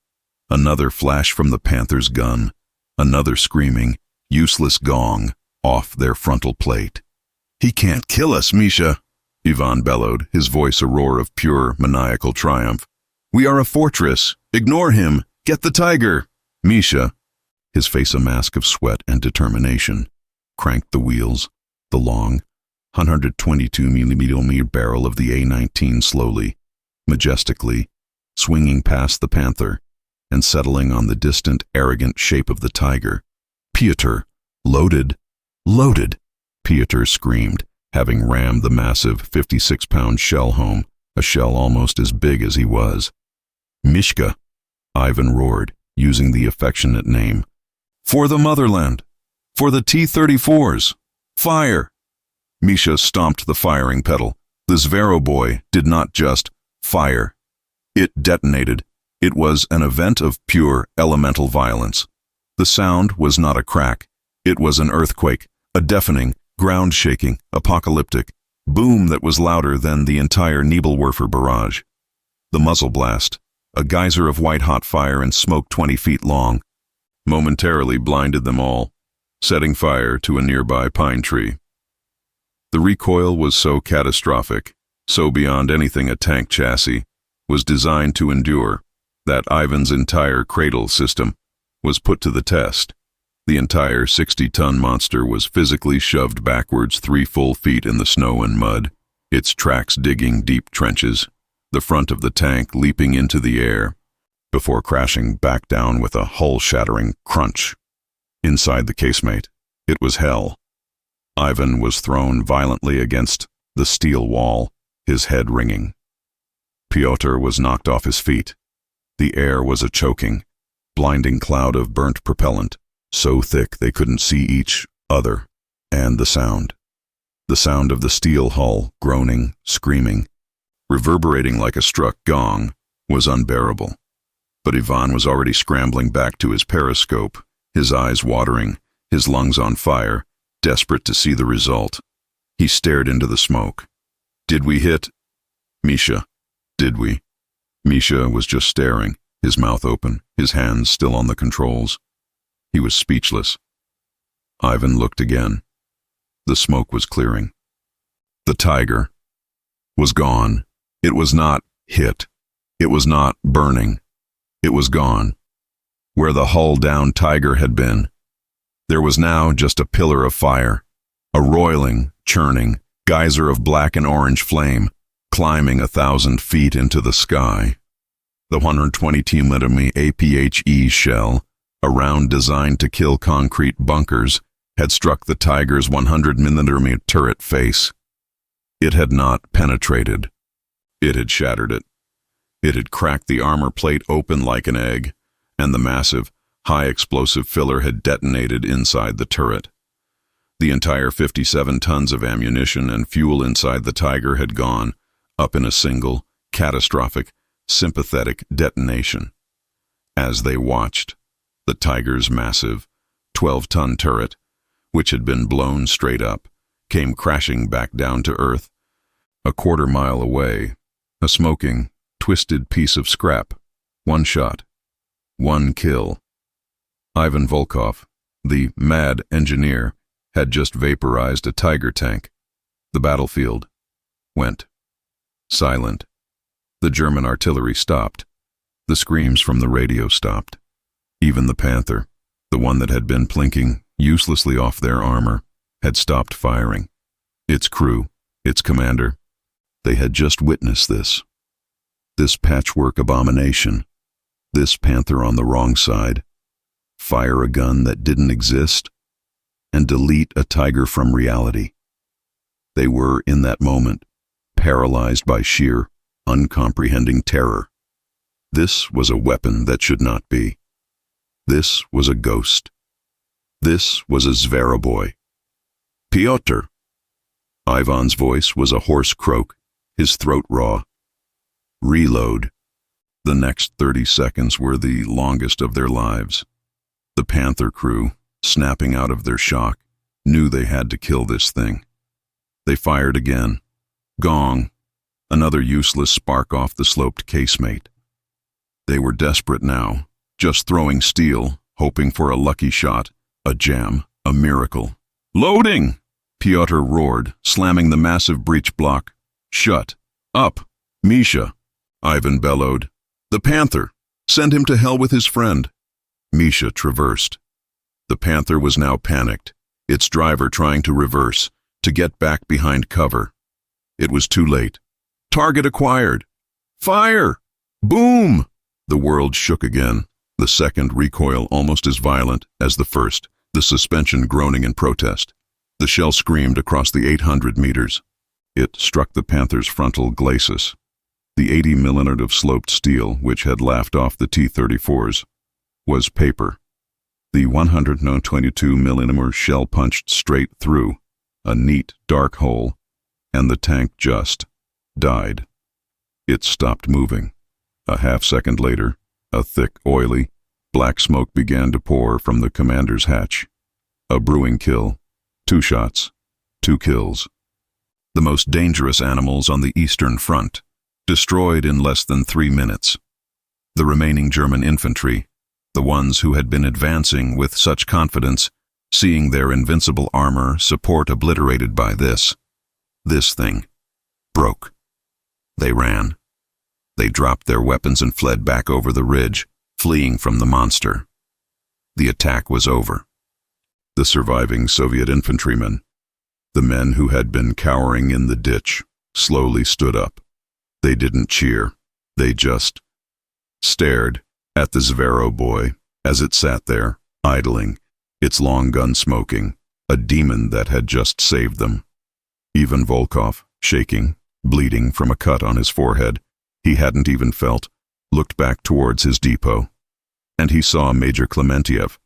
Another flash from the panther's gun. Another screaming, useless gong off their frontal plate. He can't kill us, Misha, Ivan bellowed, his voice a roar of pure, maniacal triumph. We are a fortress. Ignore him. Get the tiger. Misha, his face a mask of sweat and determination, cranked the wheels, the long, 122mm barrel of the A-19 slowly, majestically, swinging past the panther and settling on the distant, arrogant shape of the tiger. Pyotr, loaded, loaded, Pyotr screamed, having rammed the massive 56-pound shell home, a shell almost as big as he was. Mishka, Ivan roared, using the affectionate name. For the motherland! For the T-34s! Fire! Misha stomped the firing pedal. The Zveroboy did not just fire. It detonated. It was an event of pure elemental violence. The sound was not a crack. It was an earthquake, a deafening, ground-shaking, apocalyptic boom that was louder than the entire Nebelwerfer barrage. The muzzle blast, a geyser of white-hot fire and smoke 20 feet long, momentarily blinded them all, setting fire to a nearby pine tree. The recoil was so catastrophic, so beyond anything a tank chassis was designed to endure, that Ivan's entire cradle system was put to the test. The entire 60-ton monster was physically shoved backwards 3 full feet in the snow and mud, its tracks digging deep trenches, the front of the tank leaping into the air, before crashing back down with a hull-shattering crunch. Inside the casemate, it was hell. Ivan was thrown violently against the steel wall, his head ringing. Pyotr was knocked off his feet. The air was a choking, blinding cloud of burnt propellant, so thick they couldn't see each other, and the sound of the steel hull groaning, screaming, reverberating like a struck gong, was unbearable. But Ivan was already scrambling back to his periscope, his eyes watering, his lungs on fire, desperate to see the result. He stared into the smoke. Did we hit? Misha, did we? Misha was just staring, his mouth open, his hands still on the controls. He was speechless. Ivan looked again. The smoke was clearing. The Tiger was gone. It was not hit. It was not burning. It was gone. Where the hull-down Tiger had been, there was now just a pillar of fire, a roiling, churning geyser of black and orange flame, climbing 1,000 feet into the sky. The 120mm APHE shell, a round designed to kill concrete bunkers, had struck the Tiger's 100mm turret face. It had not penetrated. It had shattered it. It had cracked the armor plate open like an egg, and the massive, high-explosive filler had detonated inside the turret. The entire 57 tons of ammunition and fuel inside the Tiger had gone, up in a single, catastrophic, sympathetic detonation. As they watched, the Tiger's massive, 12-ton turret, which had been blown straight up, came crashing back down to earth. A quarter-mile away, a smoking, twisted piece of scrap. One shot. One kill. Ivan Volkov, the mad engineer, had just vaporized a Tiger tank. The battlefield went silent. The German artillery stopped. The screams from the radio stopped. Even the Panther, the one that had been plinking uselessly off their armor, had stopped firing. Its crew, its commander, they had just witnessed this. This patchwork abomination. This Panther on the wrong side. Fire a gun that didn't exist, and delete a Tiger from reality. They were, in that moment, paralyzed by sheer, uncomprehending terror. This was a weapon that should not be. This was a ghost. This was a Zveroboy. Pyotr! Ivan's voice was a hoarse croak, his throat raw. Reload. The next 30 seconds were the longest of their lives. The Panther crew, snapping out of their shock, knew they had to kill this thing. They fired again. Gong. Another useless spark off the sloped casemate. They were desperate now, just throwing steel, hoping for a lucky shot, a jam, a miracle. Loading! Pyotr roared, slamming the massive breech block. Shut up, Misha! Ivan bellowed. The Panther! Send him to hell with his friend! Misha traversed. The Panther was now panicked, its driver trying to reverse, to get back behind cover. It was too late. Target acquired! Fire! Boom! The world shook again, the second recoil almost as violent as the first, the suspension groaning in protest. The shell screamed across the 800 meters. It struck the Panther's frontal glacis. The 80mm of sloped steel, which had laughed off the T-34s, was paper. The 122mm shell punched straight through, a neat, dark hole, and the tank just died. It stopped moving. A half-second later, a thick, oily, black smoke began to pour from the commander's hatch. A brewing kill. 2 shots. 2 kills. The most dangerous animals on the Eastern Front, destroyed in less than 3 minutes. The remaining German infantry, the ones who had been advancing with such confidence, seeing their invincible armor support obliterated by this thing, broke. They ran. They dropped their weapons and fled back over the ridge, fleeing from the monster. The attack was over. The surviving Soviet infantrymen, the men who had been cowering in the ditch, slowly stood up. They didn't cheer. They just stared at the Zveroboy as it sat there, idling, its long gun smoking, a demon that had just saved them. Even Volkov, shaking, bleeding from a cut on his forehead he hadn't even felt, looked back towards his depot. And he saw Major Klementiev.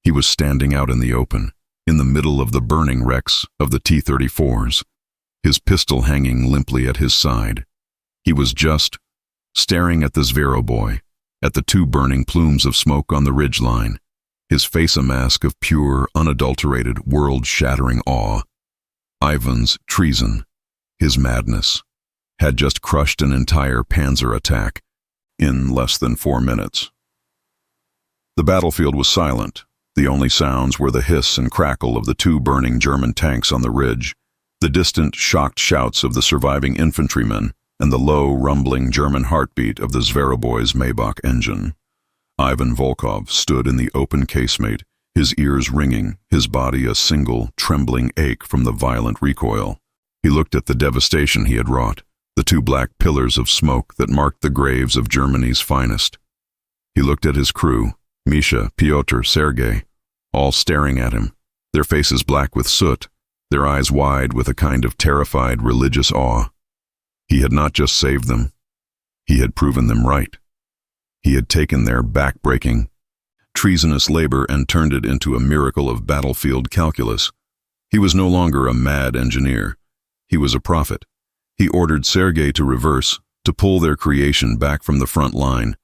He was standing out in the open, in the middle of the burning wrecks of the T-34s, his pistol hanging limply at his side. He was just staring at the Zveroboy, at the 2 burning plumes of smoke on the ridgeline, his face a mask of pure, unadulterated, world-shattering awe. Ivan's treason, his madness, had just crushed an entire panzer attack in less than 4 minutes. The battlefield was silent. The only sounds were the hiss and crackle of the 2 burning German tanks on the ridge, the distant, shocked shouts of the surviving infantrymen, and the low, rumbling German heartbeat of the Zveroboy's Maybach engine. Ivan Volkov stood in the open casemate, his ears ringing, his body a single, trembling ache from the violent recoil. He looked at the devastation he had wrought, the 2 black pillars of smoke that marked the graves of Germany's finest. He looked at his crew, Misha, Pyotr, Sergei, all staring at him, their faces black with soot, their eyes wide with a kind of terrified, religious awe. He had not just saved them, he had proven them right. He had taken their back-breaking, treasonous labor and turned it into a miracle of battlefield calculus. He was no longer a mad engineer. He was a prophet. He ordered Sergei to reverse, to pull their creation back from the front line,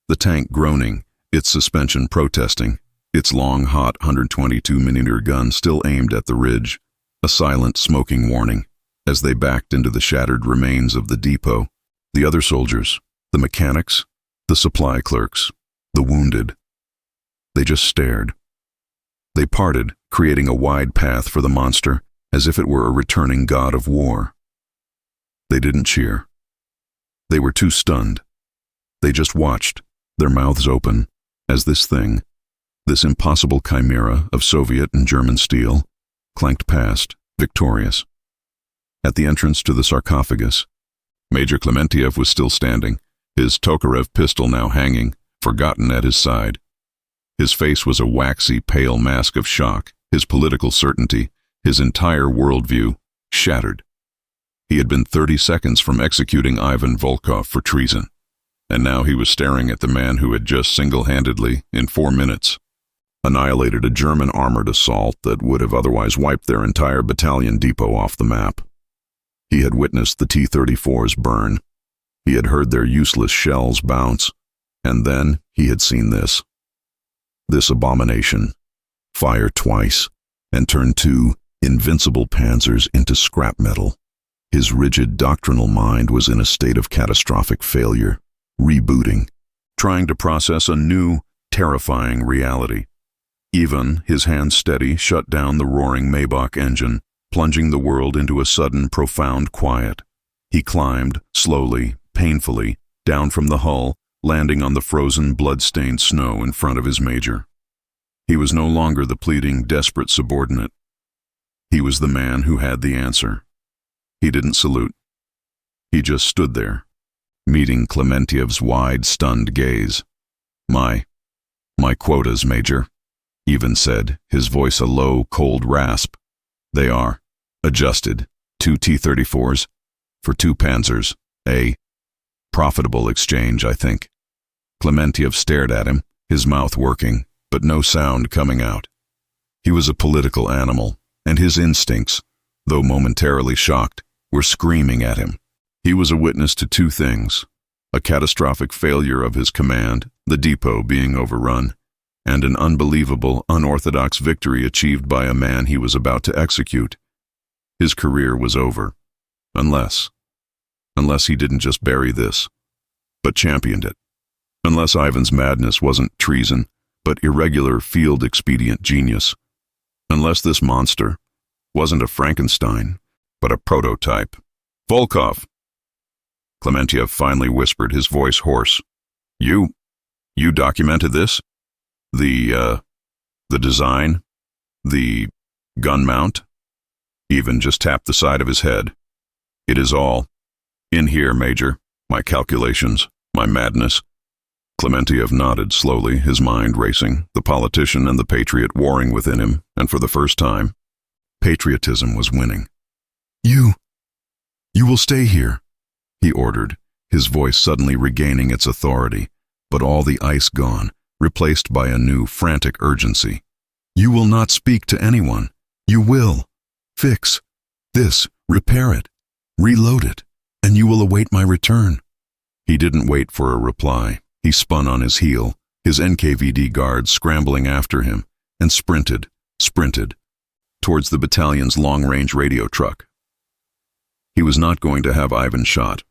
the tank groaning, its suspension protesting, its long, hot 122mm gun still aimed at the ridge, a silent, smoking warning, as they backed into the shattered remains of the depot. The other soldiers, the mechanics, the supply clerks, the wounded, they just stared. They parted, creating a wide path for the monster, as if it were a returning god of war. They didn't cheer. They were too stunned. They just watched, their mouths open, as this thing, this impossible chimera of Soviet and German steel, clanked past, victorious. At the entrance to the sarcophagus, Major Klementiev was still standing, his Tokarev pistol now hanging, forgotten at his side. His face was a waxy, pale mask of shock, his political certainty, his entire worldview, shattered. He had been 30 seconds from executing Ivan Volkov for treason, and now he was staring at the man who had just single-handedly, in 4 minutes, annihilated a German armored assault that would have otherwise wiped their entire battalion depot off the map. He had witnessed the T-34s burn. He had heard their useless shells bounce, and then he had seen this. This abomination, fire twice, and turn 2 invincible panzers into scrap metal. His rigid doctrinal mind was in a state of catastrophic failure, rebooting, trying to process a new, terrifying reality. Ivan, his hands steady, shut down the roaring Maybach engine, plunging the world into a sudden, profound quiet. He climbed, slowly, painfully, down from the hull, landing on the frozen, blood-stained snow in front of his major. He was no longer the pleading, desperate subordinate. He was the man who had the answer. He didn't salute. He just stood there, meeting Klementiev's wide, stunned gaze. My quotas, Major," Ivan said, his voice a low, cold rasp. "They are adjusted. 2 T-34s for 2 panzers. A profitable exchange, I think." Klementiev stared at him, his mouth working, but no sound coming out. He was a political animal, and his instincts, though momentarily shocked, were screaming at him. He was a witness to 2 things: a catastrophic failure of his command, the depot being overrun, and an unbelievable, unorthodox victory achieved by a man he was about to execute. His career was over, unless he didn't just bury this, but championed it. Unless Ivan's madness wasn't treason, but irregular field-expedient genius. Unless this monster wasn't a Frankenstein, but a prototype. "Volkov!" Klementiev finally whispered, his voice hoarse. You documented this? The design? The gun mount?" Ivan just tapped the side of his head. "It is all in here, Major. My calculations, my madness." Klementiev nodded slowly, his mind racing, the politician and the patriot warring within him, and for the first time, patriotism was winning. You will stay here," he ordered, his voice suddenly regaining its authority, but all the ice gone, replaced by a new, frantic urgency. "You will not speak to anyone. You will fix this, repair it, reload it, and you will await my return." He didn't wait for a reply. He spun on his heel, his NKVD guards scrambling after him, and sprinted, towards the battalion's long-range radio truck. He was not going to have Ivan shot.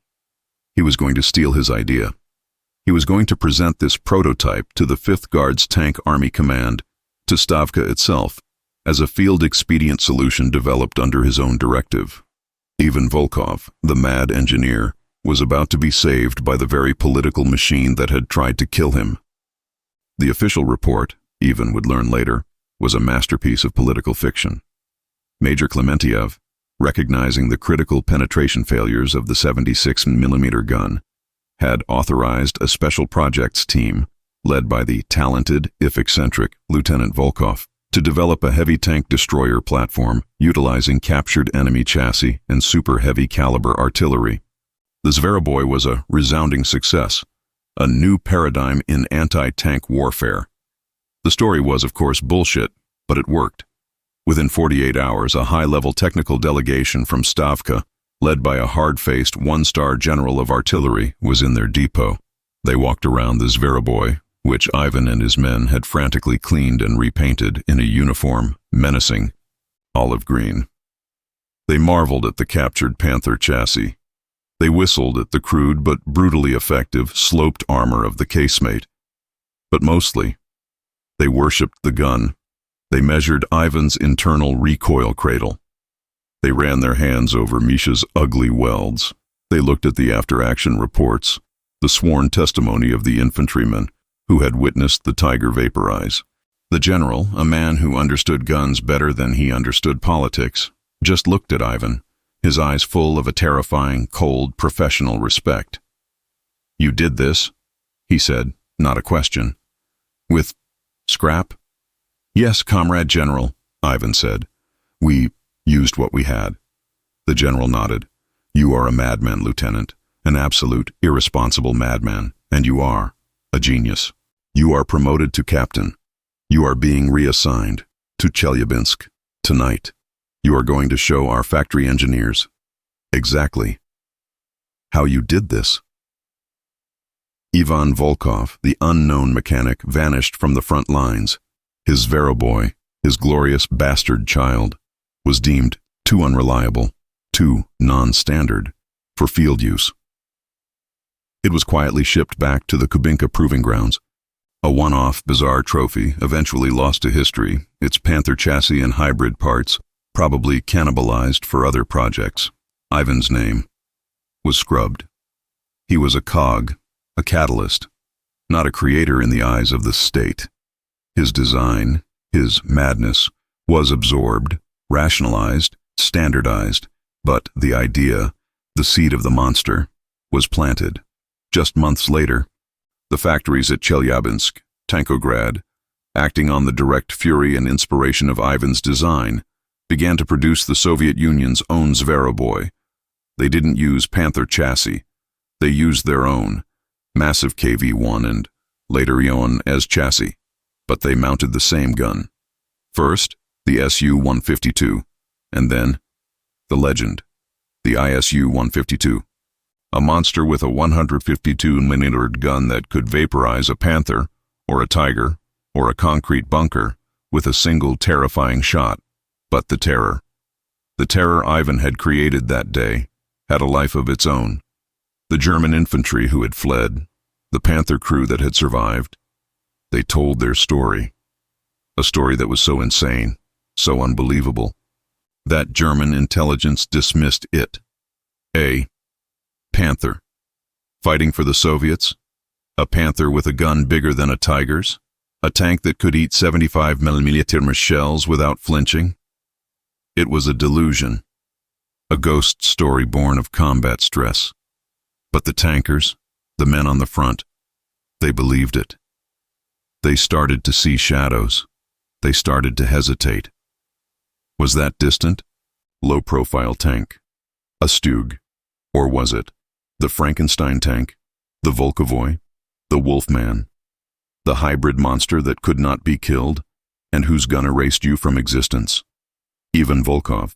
He was going to steal his idea. He was going to present this prototype to the 5th Guards Tank Army Command, to Stavka itself, as a field-expedient solution developed under his own directive. Ivan Volkov, the mad engineer, was about to be saved by the very political machine that had tried to kill him. The official report, Ivan would learn later, was a masterpiece of political fiction. Major Klementiev, recognizing the critical penetration failures of the 76mm gun, had authorized a special projects team, led by the talented, if eccentric, Lieutenant Volkov, to develop a heavy tank destroyer platform utilizing captured enemy chassis and super heavy caliber artillery. The Zveroboy was a resounding success, a new paradigm in anti-tank warfare. The story was, of course, bullshit, but it worked. Within 48 hours, a high-level technical delegation from Stavka, led by a hard-faced one-star general of artillery, was in their depot. They walked around the Zveroboy, which Ivan and his men had frantically cleaned and repainted in a uniform, menacing, olive green. They marveled at the captured Panther chassis. They whistled at the crude but brutally effective sloped armor of the casemate. But mostly, they worshipped the gun. They measured Ivan's internal recoil cradle. They ran their hands over Misha's ugly welds. They looked at the after-action reports, the sworn testimony of the infantrymen who had witnessed the Tiger vaporize. The general, a man who understood guns better than he understood politics, just looked at Ivan, his eyes full of a terrifying, cold, professional respect. "You did this?" he said, not a question. "With scrap?" "Yes, Comrade General," Ivan said. "We used what we had." The general nodded. "You are a madman, Lieutenant, an absolute, irresponsible madman, and you are a genius. You are promoted to captain. You are being reassigned to Chelyabinsk tonight. You are going to show our factory engineers exactly how you did this." Ivan Volkov, the unknown mechanic, vanished from the front lines. His Zveroboy, his glorious bastard child, was deemed too unreliable, too non-standard for field use. It was quietly shipped back to the Kubinka Proving Grounds. A one-off, bizarre trophy, eventually lost to history, its Panther chassis and hybrid parts probably cannibalized for other projects. Ivan's name was scrubbed. He was a cog, a catalyst, not a creator in the eyes of the state. His design, his madness, was absorbed, rationalized, standardized, but the idea, the seed of the monster, was planted. Just months later, the factories at Chelyabinsk, Tankograd, acting on the direct fury and inspiration of Ivan's design, began to produce the Soviet Union's own Zveroboy. They didn't use Panther chassis. They used their own, massive KV-1 and later Ion as chassis, but they mounted the same gun. First, the Su-152, and then the legend, the ISU-152, a monster with a 152mm gun that could vaporize a Panther, or a Tiger, or a concrete bunker with a single terrifying shot. But the terror Ivan had created that day, had a life of its own. The German infantry who had fled, the Panther crew that had survived, they told their story. A story that was so insane, so unbelievable, that German intelligence dismissed it. A Panther, fighting for the Soviets, a Panther with a gun bigger than a Tiger's, a tank that could eat 75mm shells without flinching. It was a delusion, a ghost story born of combat stress. But the tankers, the men on the front, they believed it. They started to see shadows. They started to hesitate. Was that distant, low-profile tank a Stug? Or was it the Frankenstein tank, the Volkovoy, the Wolfman, the hybrid monster that could not be killed and whose gun erased you from existence? Ivan Volkov,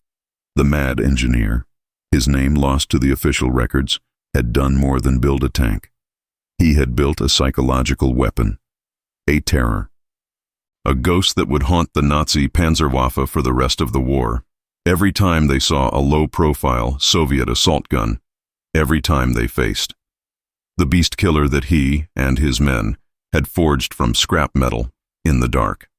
the mad engineer, his name lost to the official records, had done more than build a tank. He had built a psychological weapon, A terror. A ghost that would haunt the Nazi Panzerwaffe for the rest of the war. Every time they saw a low-profile Soviet assault gun, every time they faced the beast killer that he and his men had forged from scrap metal in the dark.